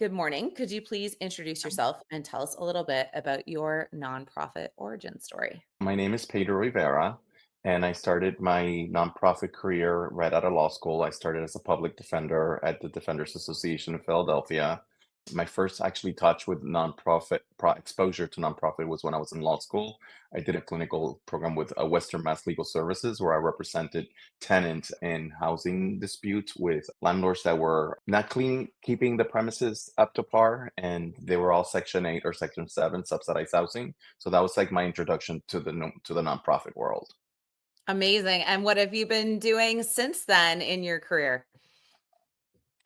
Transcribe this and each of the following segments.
Good morning. Could you please introduce yourself and tell us a little bit about your nonprofit origin story? My name is Pedro Rivera, and I started my nonprofit career right out of law school. I started as a public defender at the Defenders Association of Philadelphia. My first actually touch with exposure to nonprofit was when I was in law school. I did a clinical program with Western Mass Legal Services where I represented tenants in housing disputes with landlords that were not keeping the premises up to par, and they were all Section 8 or Section 7 subsidized housing. So that was like my introduction to the nonprofit world. Amazing. And what have you been doing since then in your career?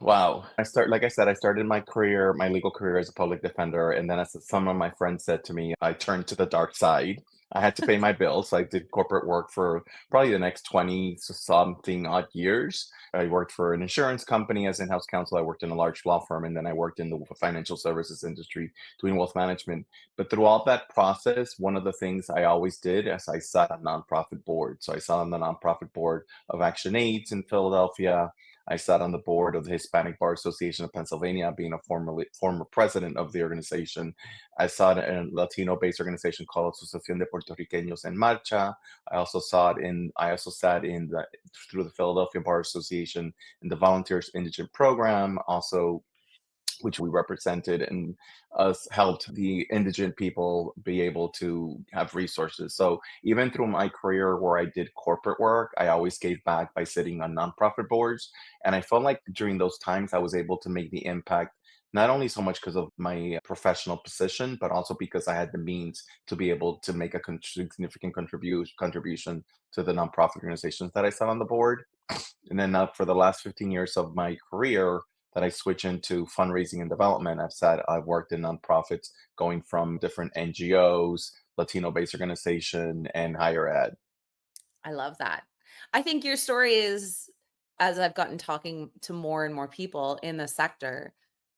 Wow. Like I said, I started my career, my legal career as a public defender. And then as some of my friends said to me, I turned to the dark side. I had to pay my bills. So I did corporate work for probably the next 20 something odd years. I worked for an insurance company as in-house counsel. I worked in a large law firm, and then I worked in the financial services industry doing wealth management. But throughout that process, one of the things I always did is I sat on nonprofit boards. So I sat on the nonprofit board of Action AIDS in Philadelphia. I sat on the board of the Hispanic Bar Association of Pennsylvania, being a former president of the organization. I sat in a Latino-based organization called Asociación de Puertorriqueños en Marcha. I also sat in the through the Philadelphia Bar Association in the Volunteers Indigent Program, also which we represented and us helped the indigent people be able to have resources. So even through my career where I did corporate work, I always gave back by sitting on nonprofit boards. And I felt like during those times I was able to make the impact not only so much because of my professional position, but also because I had the means to be able to make a significant contribution to the nonprofit organizations that I sat on the board. And then for the last 15 years of my career, that I switch into fundraising and development. I've worked in nonprofits going from different NGOs, Latino-based organization, and higher ed. I love that. I think your story is, as I've gotten talking to more and more people in the sector,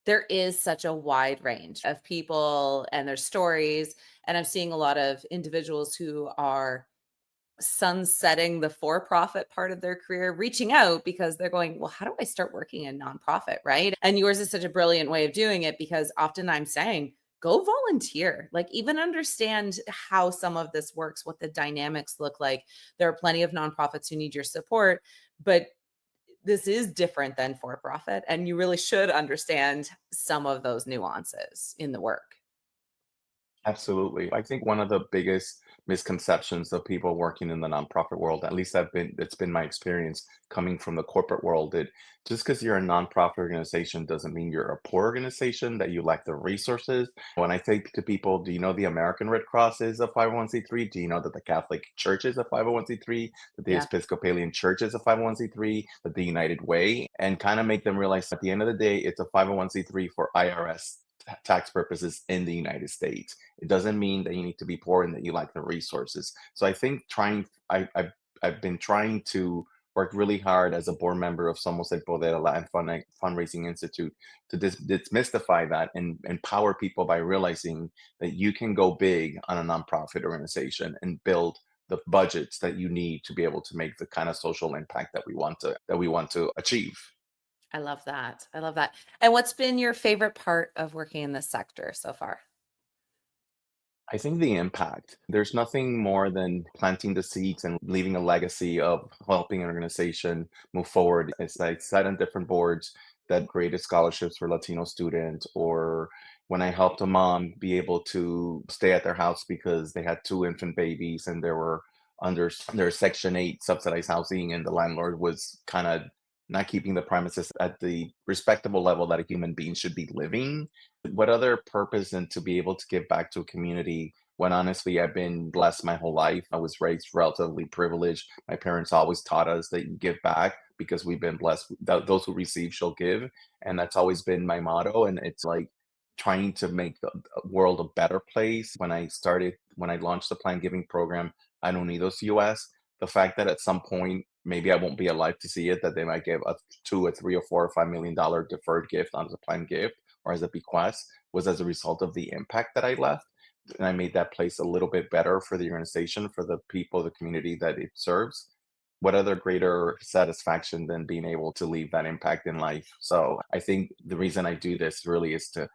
there is such a wide range of people and their stories. And I'm seeing a lot of individuals who are sunsetting the for-profit part of their career, reaching out because they're going, well, how do I start working in nonprofit? Right. And yours is such a brilliant way of doing it because often I'm saying, go volunteer, like even understand how some of this works, what the dynamics look like. There are plenty of nonprofits who need your support, but this is different than for profit. And you really should understand some of those nuances in the work. Absolutely. I think one of the biggest misconceptions of people working in the nonprofit world, at least it's been my experience coming from the corporate world, that just because you're a nonprofit organization doesn't mean you're a poor organization, that you lack the resources. When I say to people, do you know the American Red Cross is a 501(c)(3)? Do you know that the Catholic Church is a 501(c)(3)? That the Yeah. Episcopalian Church is a 501(c)(3)? That the United Way? And kind of make them realize at the end of the day, it's a 501(c)(3) for IRS tax purposes in the United States. It doesn't mean that you need to be poor and that you lack the resources. So I think I've been trying to work really hard as a board member of Somos El Poder, a Latin Fundraising Institute, to demystify that and empower people by realizing that you can go big on a nonprofit organization and build the budgets that you need to be able to make the kind of social impact that we want to achieve. I love that. I love that. And what's been your favorite part of working in this sector so far? I think the impact. There's nothing more than planting the seeds and leaving a legacy of helping an organization move forward. It's like sat on different boards that created scholarships for Latino students, or when I helped a mom be able to stay at their house because they had two infant babies and they were under their Section 8 subsidized housing, and the landlord was kind of not keeping the premises at the respectable level that a human being should be living. What other purpose than to be able to give back to a community when honestly I've been blessed my whole life. I was raised relatively privileged. My parents always taught us that you give back because we've been blessed. Those who receive shall give. And that's always been my motto. And it's like trying to make the world a better place. When I launched the Planned Giving program, I don't need those US. The fact that at some point, maybe I won't be alive to see it, that they might give a two or three or $4 or $5 million deferred gift, not as a planned gift or as a bequest, was as a result of the impact that I left. And I made that place a little bit better for the organization, for the people, the community that it serves. what other greater satisfaction than being able to leave that impact in life? So I think the reason I do this really is to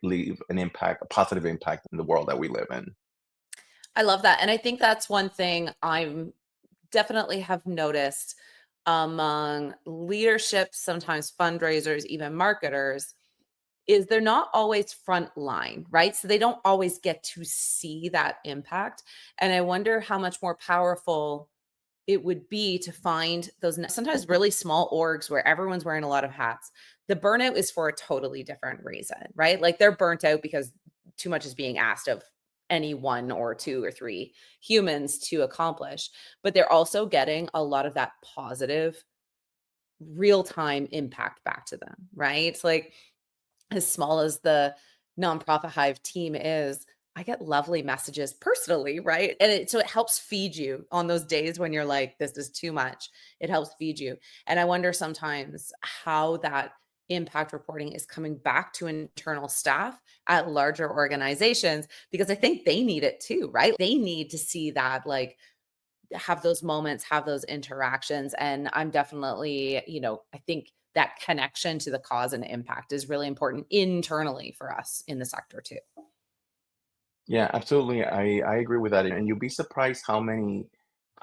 leave an impact, a positive impact in the world that we live in. I love that. And I think that's one thing I'm definitely have noticed among leadership, sometimes fundraisers, even marketers, is they're not always front line, right? So they don't always get to see that impact. And I wonder how much more powerful it would be to find those sometimes really small orgs where everyone's wearing a lot of hats. The burnout is for a totally different reason, right? Like they're burnt out because too much is being asked of any one or two or three humans to accomplish, but they're also getting a lot of that positive real time impact back to them, right? It's like as small as the Nonprofit Hive team is, I get lovely messages personally, right? And so it helps feed you on those days when you're like, this is too much. It helps feed you. And I wonder sometimes how that impact reporting is coming back to internal staff at larger organizations because I think they need it too, right? They need to see that like have those moments, have those interactions. And I'm definitely, I think that connection to the cause and impact is really important internally for us in the sector too. Yeah, absolutely. I agree with that. And you'll be surprised how many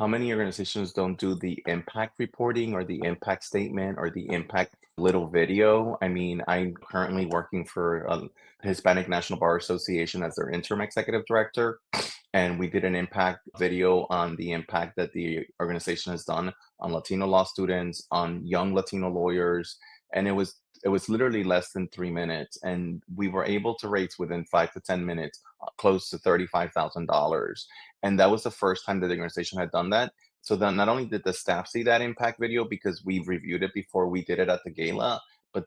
organizations don't do the impact reporting or the impact statement or the impact little video. I mean, I'm currently working for Hispanic National Bar Association as their interim executive director. And we did an impact video on the impact that the organization has done on Latino law students, on young Latino lawyers, and it was literally less than 3 minutes, and we were able to raise within 5 to 10 minutes close to $35,000, and that was the first time that the organization had done that. So then, not only did the staff see that impact video because we reviewed it before we did it at the gala, but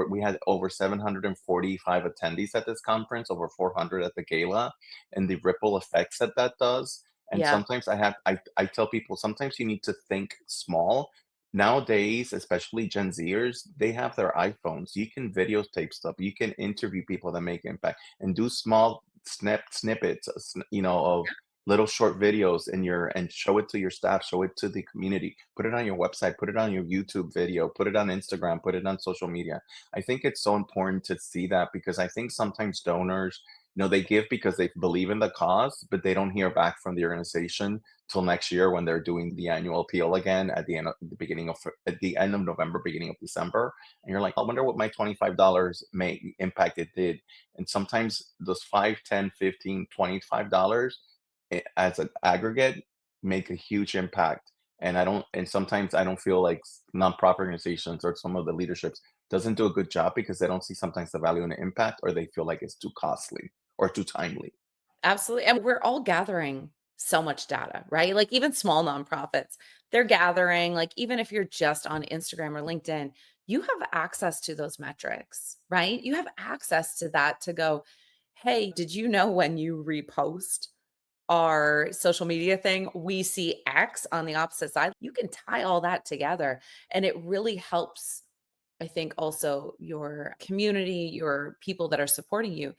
we had over 745 attendees at this conference, over 400 at the gala, and the ripple effects that that does. And Yeah. sometimes I tell people sometimes you need to think small. Nowadays, especially Gen Zers, they have their iPhones. You can videotape stuff. You can interview people that make impact and do small snippets, of little short videos in your and show it to your staff, show it to the community, put it on your website, put it on your YouTube video, put it on Instagram, put it on social media. I think it's so important to see that because I think sometimes donors, they give because they believe in the cause, but they don't hear back from the organization till next year when they're doing the annual appeal again at the end of November, beginning of December. And you're like, I wonder what my $25 may impact it did. And sometimes those 5, 10, 15, $25 as an aggregate make a huge impact. And sometimes I don't feel like nonprofit organizations or some of the leaderships doesn't do a good job because they don't see sometimes the value and the impact, or they feel like it's too costly or too timely. Absolutely. And we're all gathering so much data, right? Like even small nonprofits, they're gathering, like even if you're just on Instagram or LinkedIn, you have access to those metrics, right? You have access to that to go, hey, did you know when you repost our social media thing, we see X on the opposite side? You can tie all that together. And it really helps, I think, also your community, your people that are supporting you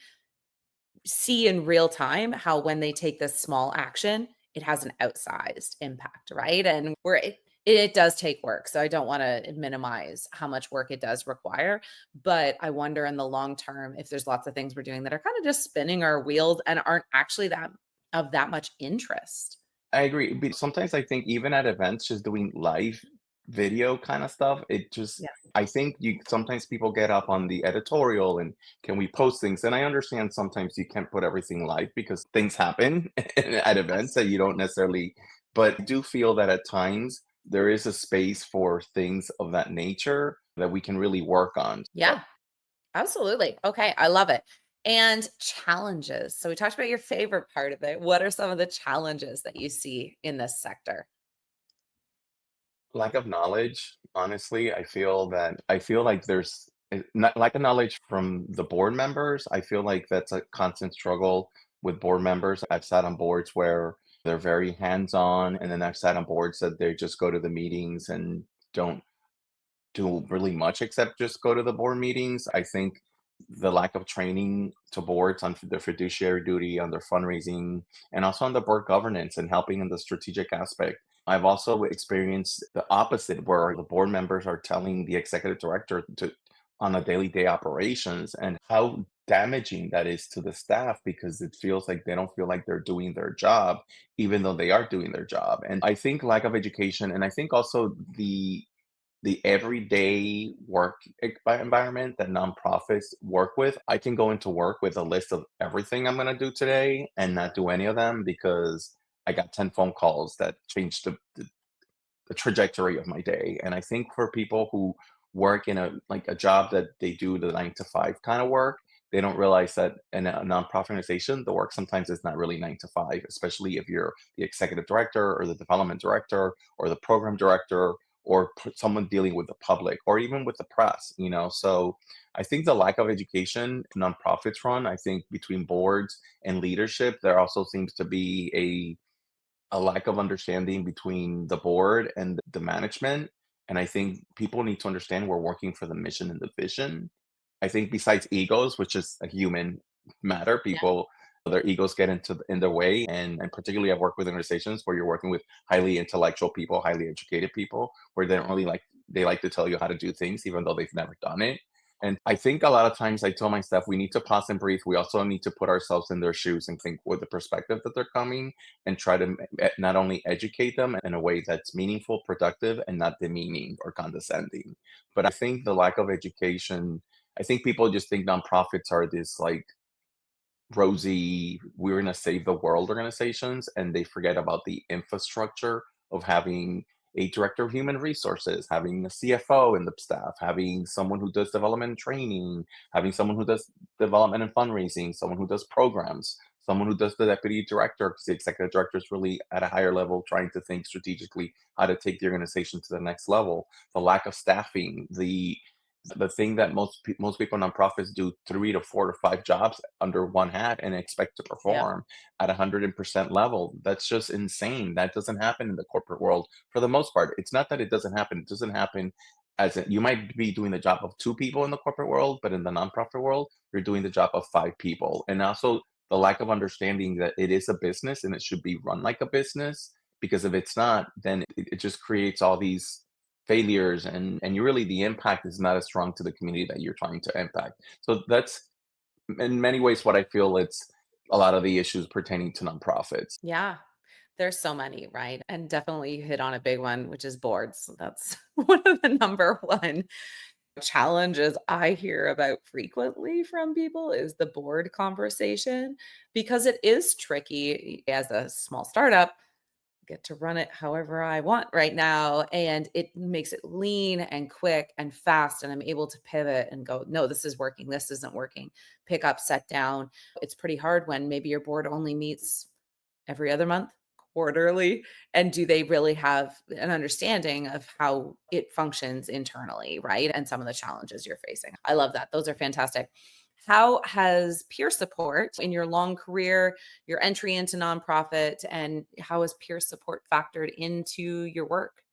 see in real time how when they take this small action, it has an outsized impact, right? And where it does take work. So I don't want to minimize how much work it does require, but I wonder in the long term if there's lots of things we're doing that are kind of just spinning our wheels and aren't actually that much interest. I agree. But sometimes I think even at events, just doing live video kind of stuff, Yeah. I think sometimes people get up on the editorial and can we post things? And I understand sometimes you can't put everything live because things happen at events that you don't necessarily, but I do feel that at times there is a space for things of that nature that we can really work on. So Yeah, absolutely. Okay, I love it. And challenges. So we talked about your favorite part of it. What are some of the challenges that you see in this sector? lack of knowledge, honestly, I feel like there's not lack of knowledge from the board members. I feel like that's a constant struggle with board members. I've sat on boards where they're very hands-on, and then I've sat on boards that they just go to the meetings and don't do really much except just go to the board meetings. I think the lack of training to boards on their fiduciary duty, on their fundraising, and also on the board governance and helping in the strategic aspect. I've also experienced the opposite, where the board members are telling the executive director to on a daily day operations, and how damaging that is to the staff, because it feels like they don't feel like they're doing their job, even though they are doing their job. And I think lack of education, and I think also the everyday work environment that nonprofits work with. I can go into work with a list of everything I'm going to do today and not do any of them because I got 10 phone calls that changed the trajectory of my day. And I think for people who work in a job that they do the 9 to 5 kind of work, they don't realize that in a nonprofit organization, the work sometimes is not really 9 to 5, especially if you're the executive director or the development director or the program director or someone dealing with the public or even with the press, you know. So I think the lack of education nonprofits run, I think between boards and leadership, there also seems to be a lack of understanding between the board and the management. And I think people need to understand we're working for the mission and the vision. I think besides egos, which is a human matter, Yeah. people their egos get in their way. And particularly I've worked with organizations where you're working with highly intellectual people, highly educated people, where they don't really they like to tell you how to do things, even though they've never done it. And I think a lot of times I tell my staff, we need to pause and breathe. We also need to put ourselves in their shoes and think with the perspective that they're coming and try to not only educate them in a way that's meaningful, productive, and not demeaning or condescending. But I think the lack of education, I think people just think nonprofits are this like rosy, we're going to save the world organizations, and they forget about the infrastructure of having a director of human resources, having a CFO in the staff, having someone who does development and training, having someone who does development and fundraising, someone who does programs, someone who does the deputy director, because the executive director is really at a higher level trying to think strategically how to take the organization to the next level. The lack of staffing, the thing that most people nonprofits do 3 to 4 to 5 jobs under one hat and expect to Yeah. perform at 100% level. That's just insane. That doesn't happen in the corporate world for the most part. It's not that it doesn't happen. It doesn't happen you might be doing the job of 2 people in the corporate world, but in the nonprofit world, you're doing the job of 5 people. And also the lack of understanding that it is a business and it should be run like a business. Because if it's not, then it just creates all these failures, and you really the impact is not as strong to the community that you're trying to impact. So that's in many ways what I feel it's a lot of the issues pertaining to nonprofits. Yeah. There's so many, right? And definitely you hit on a big one, which is boards. That's one of the number one challenges I hear about frequently from people is the board conversation because it is tricky as a small startup. Get to run it however I want right now. And it makes it lean and quick and fast. And I'm able to pivot and go, no, this is working. This isn't working. Pick up, set down. It's pretty hard when maybe your board only meets every other month, quarterly, and do they really have an understanding of how it functions internally, right? And some of the challenges you're facing. I love that. Those are fantastic. How has peer support in your long career, your entry into nonprofit, and how has peer support factored into your work?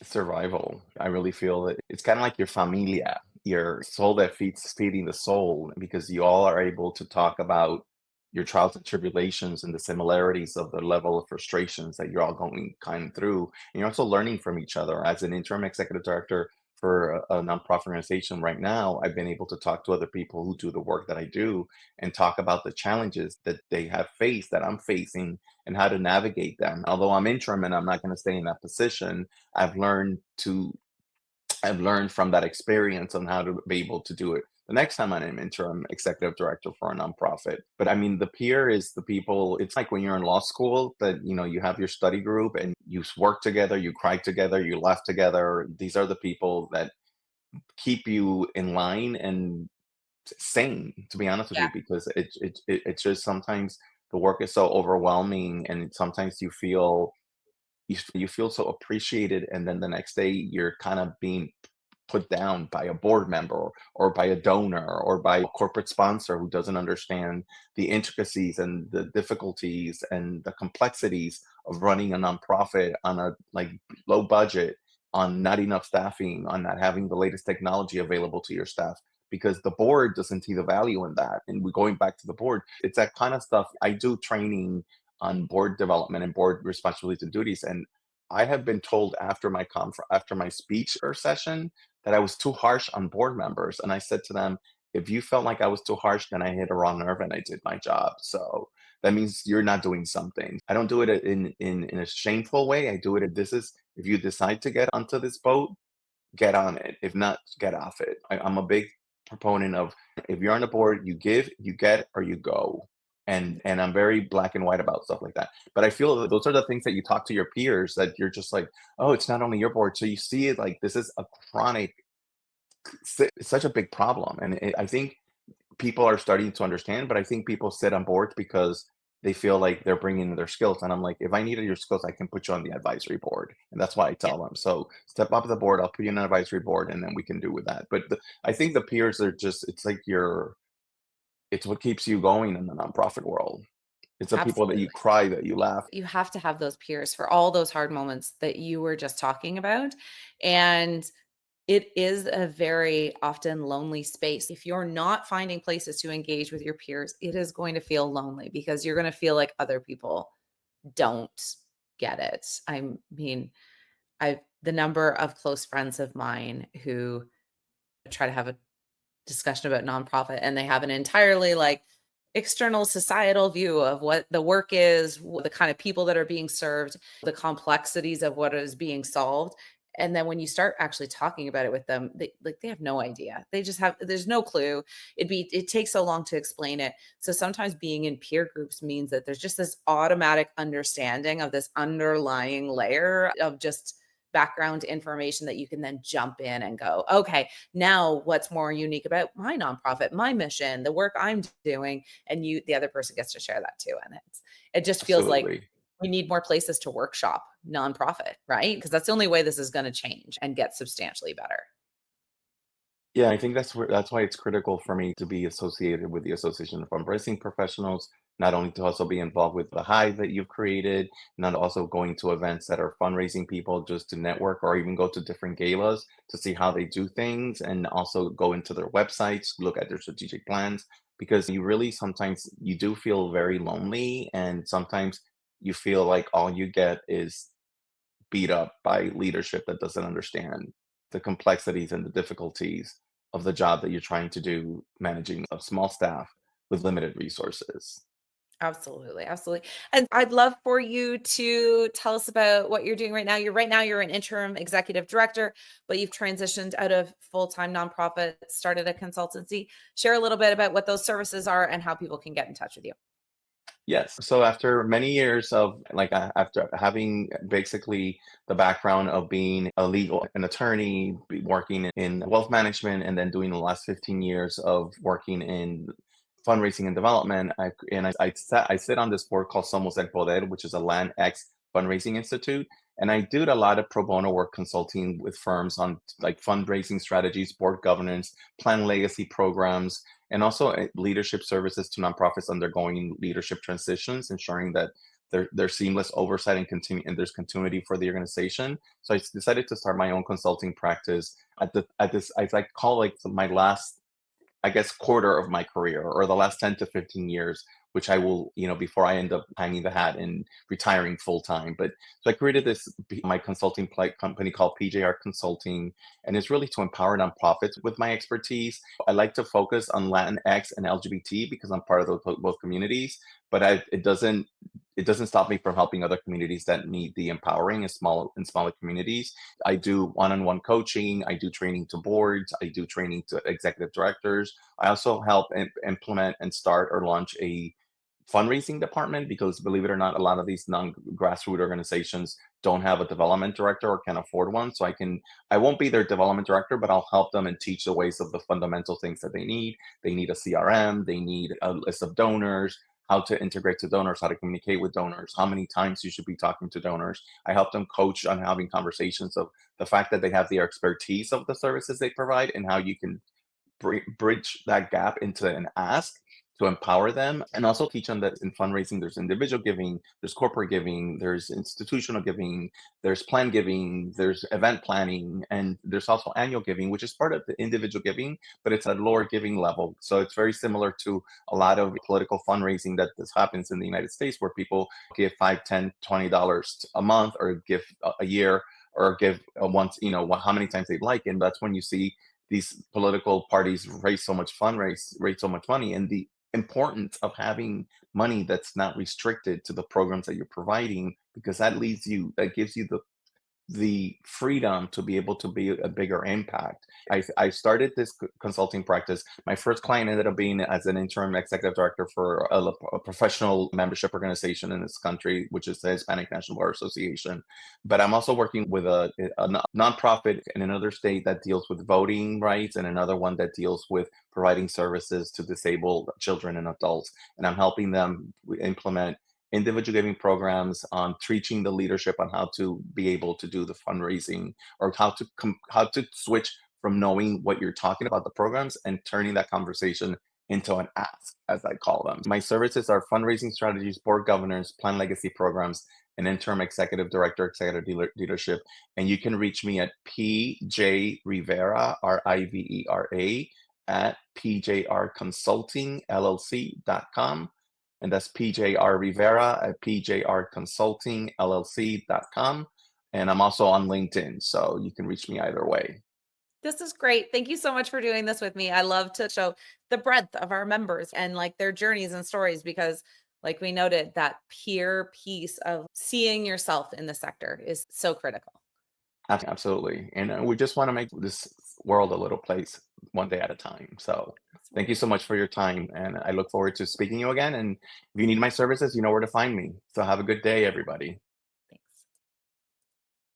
Survival. I really feel that it's kind of like your familia, your soul that feeding the soul, because you all are able to talk about your trials and tribulations and the similarities of the level of frustrations that you're all going kind of through. And you're also learning from each other. As an interim executive director for a nonprofit organization right now, I've been able to talk to other people who do the work that I do and talk about the challenges that they have faced, that I'm facing, and how to navigate them. Although I'm interim and I'm not going to stay in that position, I've learned to I've learned from that experience on how to be able to do it the next time I'm an interim executive director for a nonprofit. But I mean, the peer is the people. It's like when you're in law school that you have your study group and you work together, you cry together, you laugh together. These are the people that keep you in line and sane, to be honest with Yeah. you, because it's just sometimes the work is so overwhelming, and sometimes you feel so appreciated, and then the next day you're kind of being put down by a board member or by a donor or by a corporate sponsor who doesn't understand the intricacies and the difficulties and the complexities of running a nonprofit on a like low budget, on not enough staffing, on not having the latest technology available to your staff, because the board doesn't see the value in that. And we're going back to the board, it's that kind of stuff. I do training on board development and board responsibilities and duties. And I have been told after after my speech or session that I was too harsh on board members. And I said to them, if you felt like I was too harsh, then I hit a wrong nerve and I did my job. So that means you're not doing something. I don't do it in a shameful way. I do it. This is if you decide to get onto this boat, get on it. If not, get off it. I'm a big proponent of if you're on the board, you give, you get, or you go. And I'm very black and white about stuff like that. But I feel that those are the things that you talk to your peers that you're just like, oh, it's not only your board. So you see it like this is a chronic, it's such a big problem. And I think people are starting to understand, but I think people sit on boards because they feel like they're bringing their skills. And I'm like, if I needed your skills, I can put you on the advisory board. And that's why I Yeah, tell them. So step up the board, I'll put you on an advisory board, and then we can do with that. But I think the peers are just, it's like it's what keeps you going in the nonprofit world. It's the people that absolutely. you cry, that you laugh. You have to have those peers for all those hard moments that you were just talking about. And it is a very often lonely space. If you're not finding places to engage with your peers, it is going to feel lonely because you're going to feel like other people don't get it. I mean, I've the number of close friends of mine who try to have a discussion about nonprofit and they have an entirely like external societal view of what the work is, the kind of people that are being served, the complexities of what is being solved. And then when you start actually talking about it with them, they have no idea. They just have there's no clue. It takes so long to explain it. So sometimes being in peer groups means that there's just this automatic understanding of this underlying layer of just background information that you can then jump in and go, okay, now what's more unique about my nonprofit, my mission, the work I'm doing, and the other person gets to share that too. And it just feels like Absolutely. we need more places to workshop nonprofit, right? Because that's the only way this is going to change and get substantially better. Yeah, I think that's why it's critical for me to be associated with the Association of Fundraising Professionals, not only to also be involved with the Hive that you've created, not also going to events that are fundraising people just to network or even go to different galas to see how they do things and also go into their websites, look at their strategic plans, because you really sometimes you do feel very lonely and sometimes you feel like all you get is beat up by leadership that doesn't understand the complexities and the difficulties of the job that you're trying to do, managing a small staff with limited resources. Absolutely, absolutely. And I'd love for you to tell us about what you're doing right now. You're an interim executive director, but you've transitioned out of full-time nonprofit, started a consultancy. Share a little bit about what those services are and how people can get in touch with you. Yes. So after many years of after having basically the background of being an attorney, working in wealth management, and then doing the last 15 years of working in fundraising and development, I sit on this board called Somos El Poder, which is a Latinx fundraising institute. And I do a lot of pro bono work consulting with firms on like fundraising strategies, board governance, plan legacy programs, and also leadership services to nonprofits undergoing leadership transitions, ensuring that there's seamless oversight and continue and there's continuity for the organization. So I decided to start my own consulting practice at this I like call like my last I guess quarter of my career or the last 10 to 15 years, which I will, before I end up hanging the hat and retiring full time. But so I created my consulting company called PJR Consulting, and it's really to empower nonprofits with my expertise. I like to focus on Latinx and LGBT because I'm part of both communities, but it doesn't stop me from helping other communities that need the empowering in smaller communities. I do one-on-one coaching. I do training to boards. I do training to executive directors. I also help implement and start or launch a fundraising department because believe it or not, a lot of these non-grassroots organizations don't have a development director or can afford one. So I won't be their development director, but I'll help them and teach the ways of the fundamental things that they need. They need a CRM, they need a list of donors, how to integrate to donors, how to communicate with donors, how many times you should be talking to donors. I help them coach on having conversations of the fact that they have the expertise of the services they provide and how you can bridge that gap into an ask to empower them and also teach them that in fundraising, there's individual giving, there's corporate giving, there's institutional giving, there's plan giving, there's event planning, and there's also annual giving, which is part of the individual giving, but it's at lower giving level. So it's very similar to a lot of political fundraising that this happens in the United States, where people give 5, 10, $20 a month, or give a year, or give once, how many times they'd like. And that's when you see these political parties raise so much money. And the importance of having money that's not restricted to the programs that you're providing, because that gives you the freedom to be able to be a bigger impact. I started this consulting practice. My first client ended up being as an interim executive director for a professional membership organization in this country, which is the Hispanic National Bar Association. But I'm also working with a nonprofit in another state that deals with voting rights, and another one that deals with providing services to disabled children and adults. And I'm helping them implement individual giving programs on teaching the leadership on how to be able to do the fundraising, or how to switch from knowing what you're talking about the programs and turning that conversation into an ask, as I call them. My services are fundraising strategies, board governance, plan legacy programs, and interim executive director, leadership. And you can reach me at PJ Rivera, Rivera, at pjrconsultingllc.com. And that's PJR Rivera at pjrconsultingllc.com. And I'm also on LinkedIn, so you can reach me either way. This is great. Thank you so much for doing this with me. I love to show the breadth of our members and like their journeys and stories, because like we noted, that peer piece of seeing yourself in the sector is so critical. Absolutely. And we just want to make this world a little place one day at a time. So thank you so much for your time. And I look forward to speaking to you again. And if you need my services, you know where to find me. So have a good day, everybody.